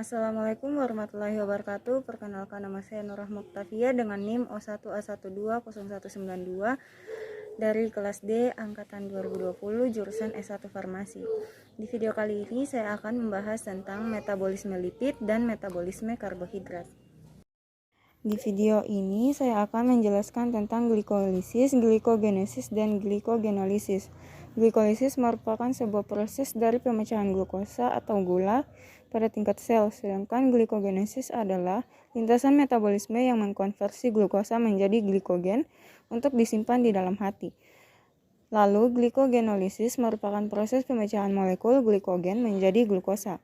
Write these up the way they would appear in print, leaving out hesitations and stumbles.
Assalamualaikum warahmatullahi wabarakatuh. Perkenalkan, nama saya Nurah Muktafia dengan NIM O1A1200192 dari kelas D angkatan 2020 jurusan S1 Farmasi. Di video kali ini saya akan membahas tentang metabolisme lipid dan metabolisme karbohidrat. Di video ini saya akan menjelaskan tentang glikolisis, glikogenesis, dan glikogenolysis. Glikolisis merupakan sebuah proses dari pemecahan glukosa atau gula pada tingkat sel, sedangkan glikogenesis adalah lintasan metabolisme yang mengkonversi glukosa menjadi glikogen untuk disimpan di dalam hati. Lalu, glikogenolysis merupakan proses pemecahan molekul glikogen menjadi glukosa.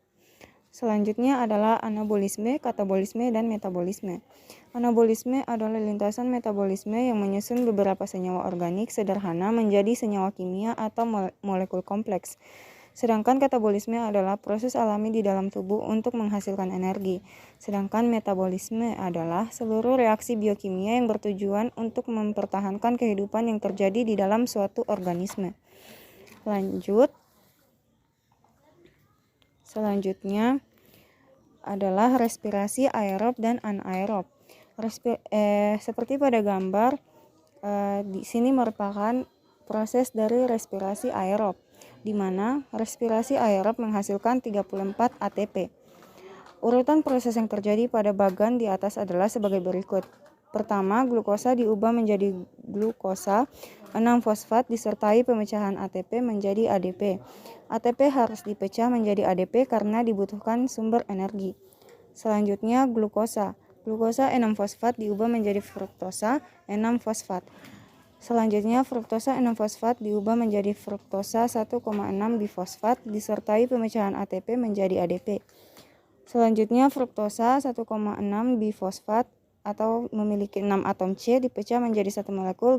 Selanjutnya adalah anabolisme, katabolisme, dan metabolisme. Anabolisme adalah lintasan metabolisme yang menyusun beberapa senyawa organik sederhana menjadi senyawa kimia atau molekul kompleks. Sedangkan katabolisme adalah proses alami di dalam tubuh untuk menghasilkan energi. Sedangkan metabolisme adalah seluruh reaksi biokimia yang bertujuan untuk mempertahankan kehidupan yang terjadi di dalam suatu organisme. Selanjutnya adalah respirasi aerob dan anaerob. Seperti pada gambar, di sini merupakan proses dari respirasi aerob, di mana respirasi aerob menghasilkan 34 ATP. Urutan proses yang terjadi pada bagan di atas adalah sebagai berikut. Pertama, glukosa diubah menjadi glukosa 6-fosfat disertai pemecahan ATP menjadi ADP. ATP harus dipecah menjadi ADP karena dibutuhkan sumber energi. Selanjutnya, glukosa 6-fosfat diubah menjadi fruktosa 6-fosfat. Selanjutnya, fruktosa 6-fosfat diubah menjadi fruktosa 1,6-bifosfat disertai pemecahan ATP menjadi ADP. Selanjutnya, fruktosa 1,6-bifosfat atau memiliki 6 atom C dipecah menjadi satu molekul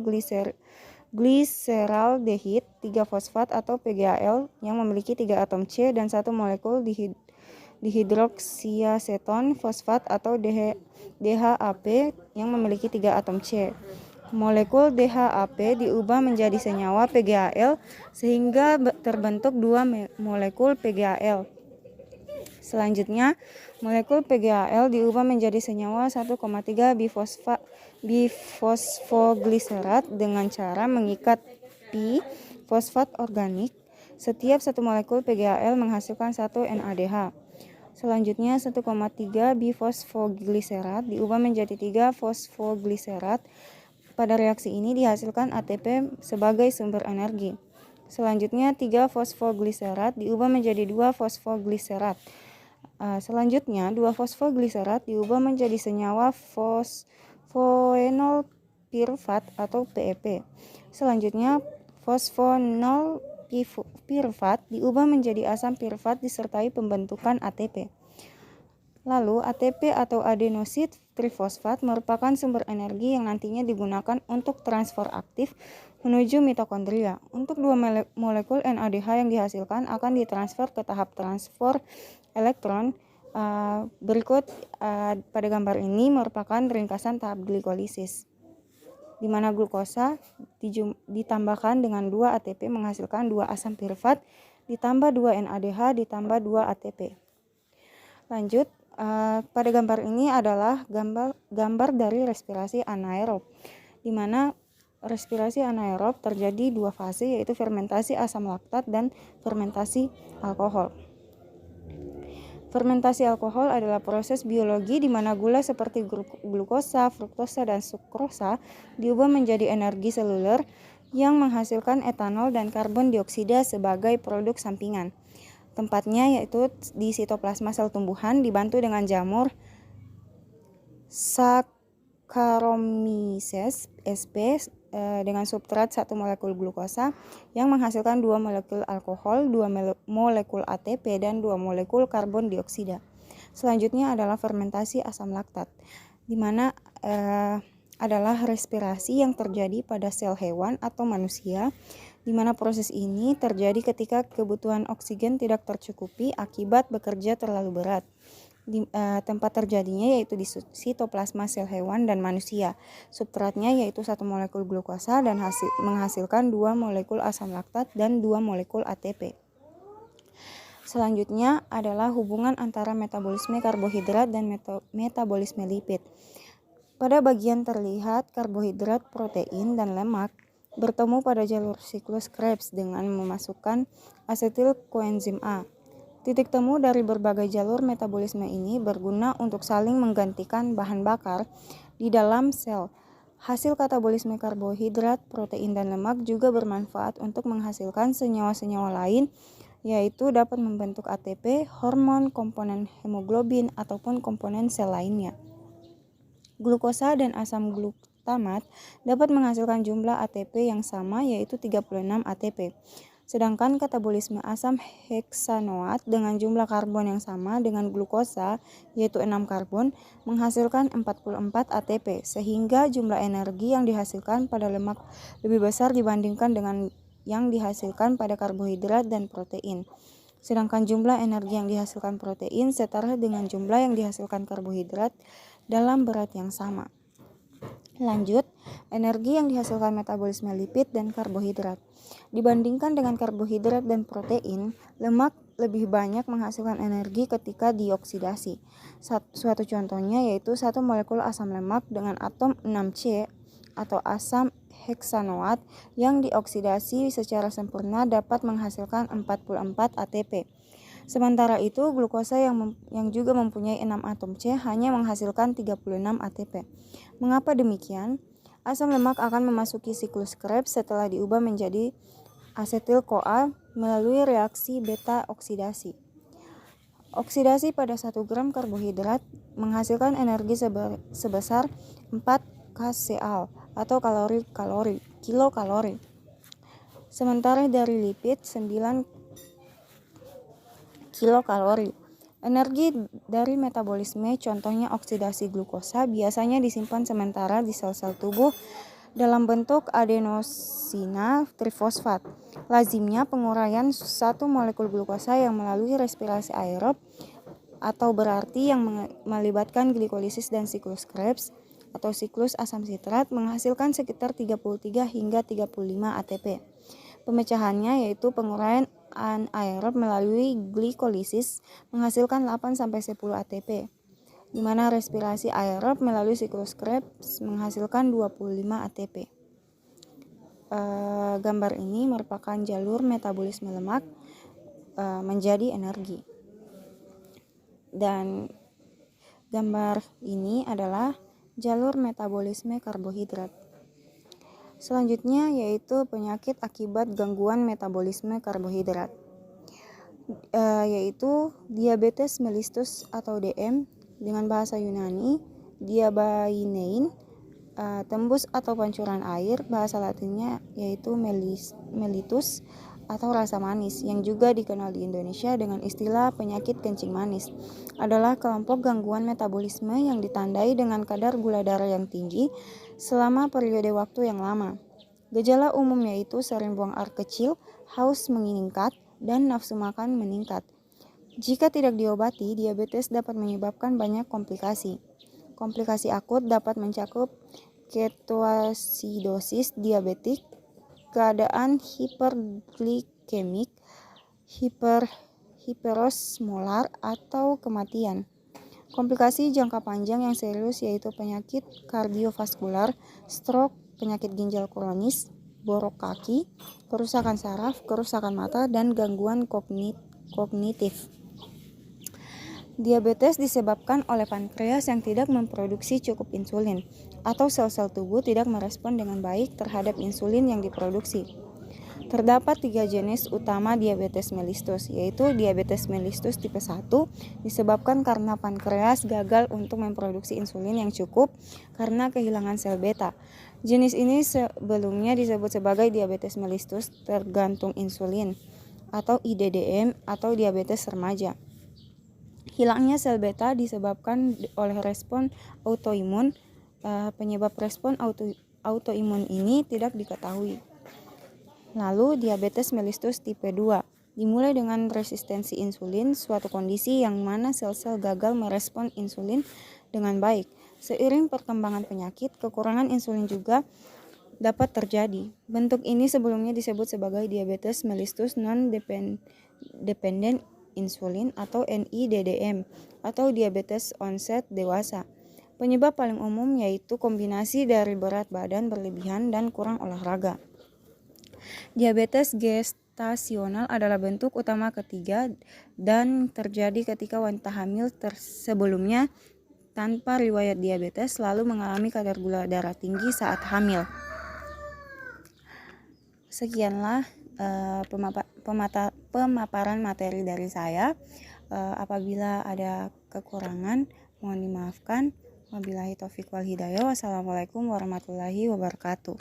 gliseraldehid 3-fosfat atau PGAL yang memiliki 3 atom C dan satu molekul dihidroksiaseton fosfat atau DHAP yang memiliki 3 atom C. Molekul DHAP diubah menjadi senyawa PGAL sehingga terbentuk 2 molekul PGAL. Selanjutnya, molekul PGAL diubah menjadi senyawa 1,3 bifosfogliserat dengan cara mengikat pi fosfat organik. Setiap satu molekul PGAL menghasilkan 1 NADH. Selanjutnya, 1,3 bifosfogliserat diubah menjadi 3 fosfogliserat. Pada reaksi ini dihasilkan ATP sebagai sumber energi. Selanjutnya, 3 fosfogliserat diubah menjadi 2 fosfogliserat. Selanjutnya, 2 fosfogliserat diubah menjadi senyawa fosfonol pirfat atau PEP. Selanjutnya, fosfonol pirfat diubah menjadi asam pirfat disertai pembentukan ATP. Lalu, ATP atau adenosid trifosfat merupakan sumber energi yang nantinya digunakan untuk transfer aktif menuju mitokondria. Untuk 2 molekul NADH yang dihasilkan akan ditransfer ke tahap transfer elektron. Berikut pada gambar ini merupakan ringkasan tahap glikolisis, di mana glukosa ditambahkan dengan 2 ATP menghasilkan 2 asam pirfat, ditambah 2 NADH, ditambah 2 ATP. Lanjut, pada gambar ini adalah gambar dari respirasi anaerob, di mana respirasi anaerob terjadi 2 fase, yaitu fermentasi asam laktat dan fermentasi alkohol. Fermentasi alkohol adalah proses biologi di mana gula seperti glukosa, fruktosa, dan sukrosa diubah menjadi energi seluler yang menghasilkan etanol dan karbon dioksida sebagai produk sampingan. Tempatnya yaitu di sitoplasma sel tumbuhan dibantu dengan jamur Saccharomyces sp dengan substrat 1 molekul glukosa yang menghasilkan 2 molekul alkohol, 2 molekul ATP, dan 2 molekul karbon dioksida. Selanjutnya adalah fermentasi asam laktat, di mana adalah respirasi yang terjadi pada sel hewan atau manusia, di mana proses ini terjadi ketika kebutuhan oksigen tidak tercukupi akibat bekerja terlalu berat. Tempat terjadinya yaitu di sitoplasma sel hewan dan manusia. Substratnya yaitu 1 molekul glukosa dan menghasilkan 2 molekul asam laktat dan 2 molekul ATP. Selanjutnya adalah hubungan antara metabolisme karbohidrat dan metabolisme lipid. Pada bagian terlihat, karbohidrat, protein, dan lemak bertemu pada jalur siklus Krebs dengan memasukkan asetil koenzim A. Titik temu dari berbagai jalur metabolisme ini berguna untuk saling menggantikan bahan bakar di dalam sel. Hasil katabolisme karbohidrat, protein, dan lemak juga bermanfaat untuk menghasilkan senyawa-senyawa lain, yaitu dapat membentuk ATP, hormon, komponen hemoglobin, ataupun komponen sel lainnya. Glukosa dan asam glutamat dapat menghasilkan jumlah ATP yang sama, yaitu 36 ATP. Sedangkan katabolisme asam heksanoat dengan jumlah karbon yang sama dengan glukosa, yaitu 6 karbon, menghasilkan 44 ATP, sehingga jumlah energi yang dihasilkan pada lemak lebih besar dibandingkan dengan yang dihasilkan pada karbohidrat dan protein. Sedangkan jumlah energi yang dihasilkan protein setara dengan jumlah yang dihasilkan karbohidrat dalam berat yang sama. Lanjut, energi yang dihasilkan metabolisme lipid dan karbohidrat. Dibandingkan dengan karbohidrat dan protein, lemak lebih banyak menghasilkan energi ketika dioksidasi. Suatu contohnya yaitu satu molekul asam lemak dengan atom 6C atau asam heksanoat yang dioksidasi secara sempurna dapat menghasilkan 44 ATP. Sementara itu, glukosa yang juga mempunyai 6 atom C hanya menghasilkan 36 ATP. Mengapa demikian? Asam lemak akan memasuki siklus Krebs setelah diubah menjadi asetil-CoA melalui reaksi beta oksidasi. Oksidasi pada 1 gram karbohidrat menghasilkan energi sebesar 4 kcal atau kilokalori. Sementara dari lipid 9 kilokalori. Energi dari metabolisme, contohnya oksidasi glukosa, biasanya disimpan sementara di sel-sel tubuh dalam bentuk adenosina trifosfat. Lazimnya penguraian satu molekul glukosa yang melalui respirasi aerob atau berarti yang melibatkan glikolisis dan siklus Krebs atau siklus asam sitrat menghasilkan sekitar 33 hingga 35 ATP. Pemecahannya yaitu penguraian anaerob melalui glikolisis menghasilkan 8-10 ATP, di mana respirasi aerob melalui siklus Krebs menghasilkan 25 ATP. Gambar ini merupakan jalur metabolisme lemak menjadi energi. Dan gambar ini adalah jalur metabolisme karbohidrat. Selanjutnya yaitu penyakit akibat gangguan metabolisme karbohidrat, yaitu diabetes mellitus atau DM dengan bahasa Yunani, diabainein, tembus atau pancuran air, bahasa Latinnya yaitu mellitus atau rasa manis, yang juga dikenal di Indonesia dengan istilah penyakit kencing manis, adalah kelompok gangguan metabolisme yang ditandai dengan kadar gula darah yang tinggi selama periode waktu yang lama. Gejala umum yaitu sering buang air kecil, haus meningkat, dan nafsu makan meningkat. Jika tidak diobati, diabetes dapat menyebabkan banyak komplikasi. Komplikasi akut dapat mencakup ketoasidosis diabetik, keadaan hiperglikemik, hiperosmolar, atau kematian. Komplikasi jangka panjang yang serius yaitu penyakit kardiovaskular, stroke, penyakit ginjal kronis, borok kaki, kerusakan saraf, kerusakan mata, dan gangguan kognitif. Diabetes disebabkan oleh pankreas yang tidak memproduksi cukup insulin, atau sel-sel tubuh tidak merespon dengan baik terhadap insulin yang diproduksi. Terdapat 3 jenis utama diabetes mellitus, yaitu diabetes mellitus tipe 1 disebabkan karena pankreas gagal untuk memproduksi insulin yang cukup karena kehilangan sel beta. Jenis ini sebelumnya disebut sebagai diabetes mellitus tergantung insulin atau IDDM atau diabetes remaja. Hilangnya sel beta disebabkan oleh respon autoimun. Penyebab respon autoimun ini tidak diketahui. Lalu diabetes mellitus tipe 2 dimulai dengan resistensi insulin, suatu kondisi yang mana sel-sel gagal merespon insulin dengan baik. Seiring perkembangan penyakit, kekurangan insulin juga dapat terjadi. Bentuk ini sebelumnya disebut sebagai diabetes mellitus non-dependent insulin atau NIDDM atau diabetes onset dewasa. Penyebab paling umum yaitu kombinasi dari berat badan berlebihan dan kurang olahraga. Diabetes gestasional adalah bentuk utama ketiga dan terjadi ketika wanita hamil sebelumnya tanpa riwayat diabetes lalu mengalami kadar gula darah tinggi saat hamil. Sekianlah pemaparan materi dari saya. Apabila ada kekurangan mohon dimaafkan. Wabillahi taufiq wal hidayah. Wassalamualaikum warahmatullahi wabarakatuh.